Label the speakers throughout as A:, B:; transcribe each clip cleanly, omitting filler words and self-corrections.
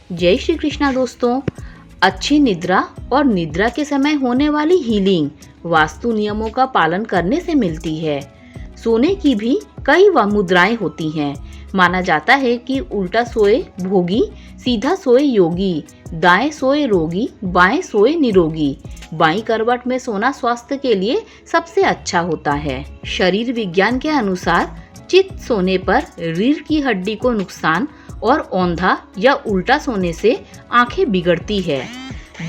A: जय श्री कृष्णा दोस्तों। अच्छी निद्रा और निद्रा के समय होने वाली हीलिंग वास्तु नियमों का पालन करने से मिलती है। सोने की भी कई मुद्राएं होती हैं। माना जाता है कि उल्टा सोए भोगी, सीधा सोए योगी, दाएं सोए रोगी, बाएं सोए निरोगी। बाईं करवट में सोना स्वास्थ्य के लिए सबसे अच्छा होता है। शरीर विज्ञान के अनुसार चित सोने पर रीढ़ की हड्डी को नुकसान और औंधा या उल्टा सोने से आंखें बिगड़ती है।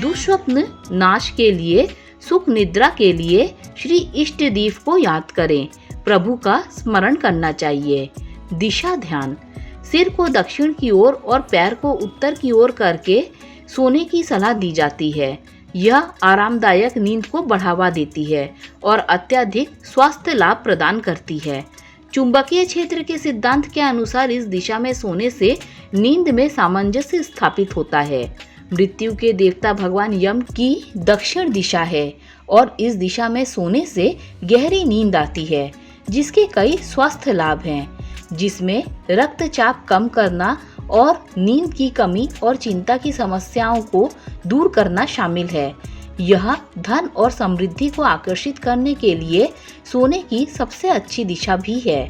A: दुःस्वप्न नाश के लिए, सुख निद्रा के लिए श्री इष्ट देव को याद करें। प्रभु का स्मरण करना चाहिए। दिशा ध्यान, सिर को दक्षिण की ओर और पैर को उत्तर की ओर करके सोने की सलाह दी जाती है। यह आरामदायक नींद को बढ़ावा देती है और अत्यधिक स्वास्थ्य लाभ प्रदान करती है। चुंबकीय क्षेत्र के सिद्धांत के अनुसार इस दिशा में सोने से नींद में सामंजस्य स्थापित होता है। मृत्यु के देवता भगवान यम की दक्षिण दिशा है और इस दिशा में सोने से गहरी नींद आती है, जिसके कई स्वास्थ्य लाभ हैं, जिसमें रक्तचाप कम करना और नींद की कमी और चिंता की समस्याओं को दूर करना शामिल है। यह धन और समृद्धि को आकर्षित करने के लिए सोने की सबसे अच्छी दिशा भी है।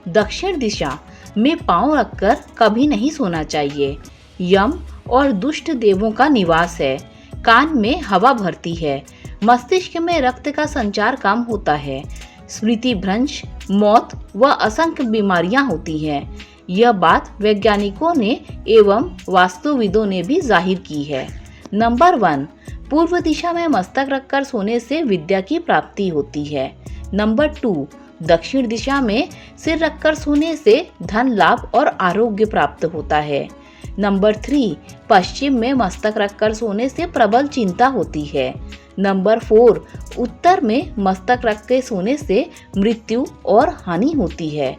A: दक्षिण दिशा में पांव रखकर कभी नहीं सोना चाहिए। यम और दुष्ट देवों का निवास है। कान में हवा भरती है। मस्तिष्क में रक्त का संचार कम होता है। स्मृति भ्रंश, मौत व असंख्य बीमारियां होती हैं। यह बात वैज्ञानिकों ने एवं वास्तुविदों ने भी जाहिर की है। नंबर 1, पूर्व दिशा में मस्तक रखकर सोने से विद्या की प्राप्ति होती है। नंबर 2, दक्षिण दिशा में सिर रखकर सोने से धन लाभ और आरोग्य प्राप्त होता है। नंबर 3, पश्चिम में मस्तक रखकर सोने से प्रबल चिंता होती है। नंबर 4, उत्तर में मस्तक रख के सोने से मृत्यु और हानि होती है।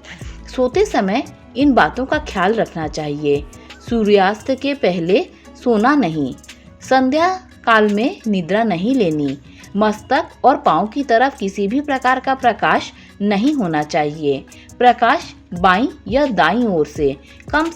A: सोते समय इन बातों का ख्याल रखना चाहिए। सूर्यास्त के पहले सोना नहीं, संध्या काल में निद्रा नहीं लेनी, मस्तक और पांव की तरफ किसी भी प्रकार का प्रकाश नहीं होना चाहिए। प्रकाश बाईं या दाईं ओर से कम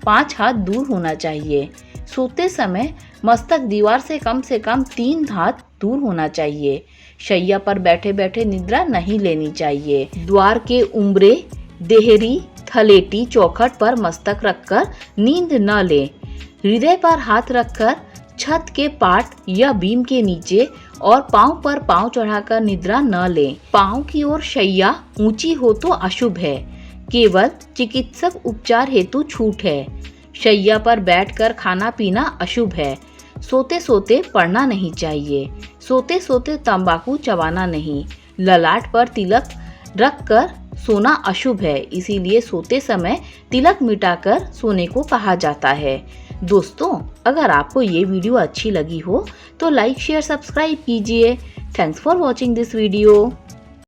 A: 5 हाथ दूर होना चाहिए। सोते समय मस्तक दीवार से कम 3 हाथ दूर होना चाहिए। शैया पर बैठे बैठे निद्रा नहीं लेनी चाहिए। द्वार के उम्बरे, देहरी, थलेटी, चौखट पर मस्तक रखकर नींद न ले। हृदय पर हाथ रखकर छत के पाट या बीम के नीचे और पांव पर पांव चढ़ाकर निद्रा न लें। पांव की ओर शैया ऊंची हो तो अशुभ है। केवल चिकित्सक उपचार हेतु छूट है। शैया पर बैठकर खाना पीना अशुभ है। सोते सोते पढ़ना नहीं चाहिए। सोते सोते तंबाकू चबाना नहीं। ललाट पर तिलक रखकर सोना अशुभ है, इसीलिए सोते समय तिलक मिटाकर सोने को कहा जाता है। दोस्तों, अगर आपको ये वीडियो अच्छी लगी हो तो लाइक, शेयर, सब्सक्राइब कीजिए। Thanks for watching this video.